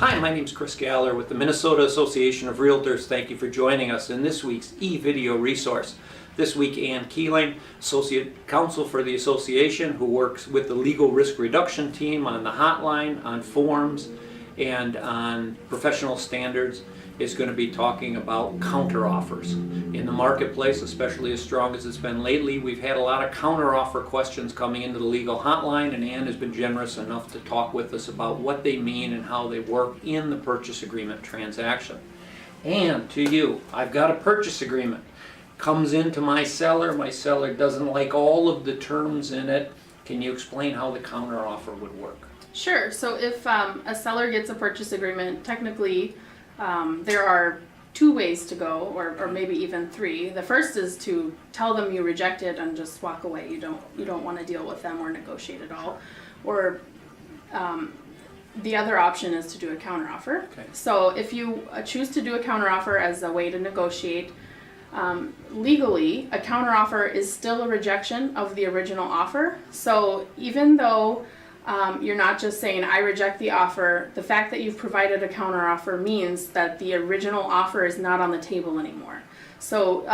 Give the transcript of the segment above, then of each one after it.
Hi, my name is Chris Galler with the Minnesota Association of Realtors. Thank you for joining us in this week's e-video resource. This week, Ann Keeling, Associate Counsel for the Association, who works with the Legal Risk Reduction Team on the hotline, on forms, and on professional standards, is going to be talking about counteroffers. In the marketplace, especially as strong as it's been lately, we've had a lot of counteroffer questions coming into the legal hotline, and Ann has been generous enough to talk with us about what they mean and how they work in the purchase agreement transaction. And to you, I've got a purchase agreement. Comes into my seller doesn't like all of the terms in it. Can you explain how the counteroffer would work? Sure. So if a seller gets a purchase agreement, technically there are two ways to go, or maybe even three. The first is to tell them you reject it and just walk away. You don't want to deal with them or negotiate at all. Or the other option is to do a counteroffer. Okay. So if you choose to do a counteroffer as a way to negotiate, legally, a counteroffer is still a rejection of the original offer. So even though you're not just saying, I reject the offer, the fact that you've provided a counteroffer means that the original offer is not on the table anymore. So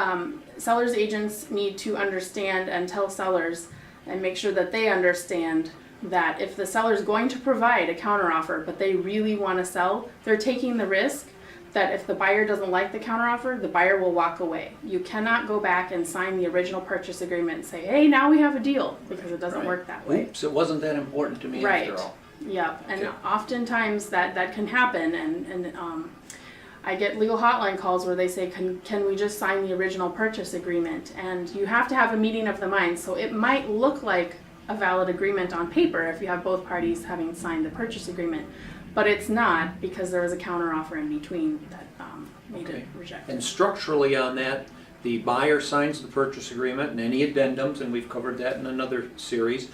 sellers agents need to understand and tell sellers and make sure that they understand that if the seller is going to provide a counteroffer, but they really want to sell, they're taking the risk that if the buyer doesn't like the counteroffer, the buyer will walk away. You cannot go back and sign the original purchase agreement and say, hey, now we have a deal, because it doesn't work that way. Oops, it wasn't that important to me after all. Yeah, and Okay. oftentimes that can happen, and I get legal hotline calls where they say, can we just sign the original purchase agreement? And you have to have a meeting of the minds, so it might look like a valid agreement on paper if you have both parties having signed the purchase agreement. But it's not, because there was a counteroffer in between that made it rejected. And structurally on that, the buyer signs the purchase agreement and any addendums, and we've covered that in another series.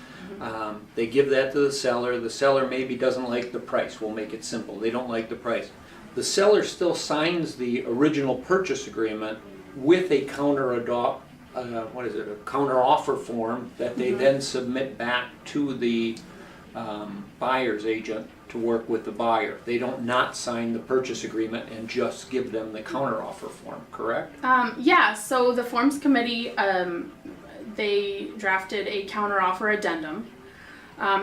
They give that to the seller. The seller maybe doesn't like the price. We'll make it simple. They don't like the price. The seller still signs the original purchase agreement with a counteroffer form that they then submit back to the buyer's agent to work with the buyer. They don't not sign the purchase agreement and just give them the counteroffer form, correct? Yeah, so the forms committee, they drafted a counteroffer addendum.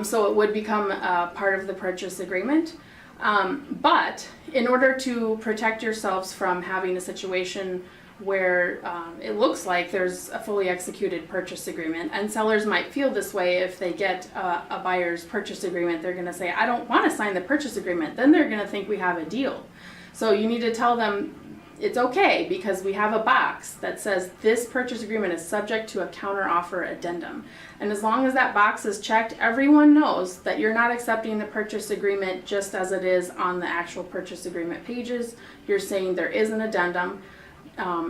So it would become part of the purchase agreement. But in order to protect yourselves from having a situation where it looks like there's a fully executed purchase agreement, and sellers might feel this way if they get a buyer's purchase agreement. They're going to say, I don't want to sign the purchase agreement. Then they're going to think we have a deal. So you need to tell them it's okay, because we have a box that says this purchase agreement is subject to a counteroffer addendum. And as long as that box is checked, everyone knows that you're not accepting the purchase agreement just as it is on the actual purchase agreement pages. You're saying there is an addendum.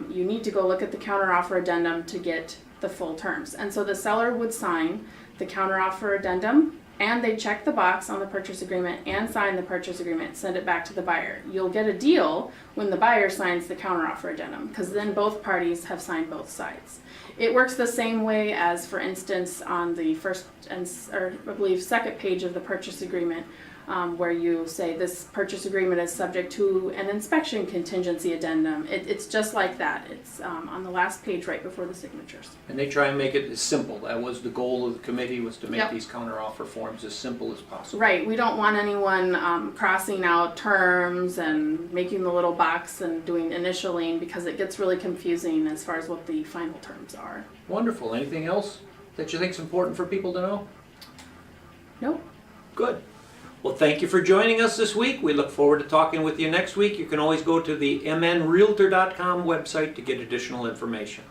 You need to go look at the counteroffer addendum to get the full terms. And so the seller would sign the counteroffer addendum, and they check the box on the purchase agreement and sign the purchase agreement, send it back to the buyer. You'll get a deal when the buyer signs the counteroffer addendum, because then both parties have signed both sides. It works the same way as, for instance, on the first and I believe second page of the purchase agreement, where you say this purchase agreement is subject to an inspection contingency addendum. It's just like that. It's on the last page right before the signatures. And they try and make it as simple. That was the goal of the committee, was to make Yep. these counteroffer forms as simple as possible. Right. We don't want anyone crossing out terms and making the little box and doing initialing, because it gets really confusing as far as what the final terms are. Wonderful. Anything else that you think is important for people to know? Nope. Good. Well, thank you for joining us this week. We look forward to talking with you next week. You can always go to the mnrealtor.com website to get additional information.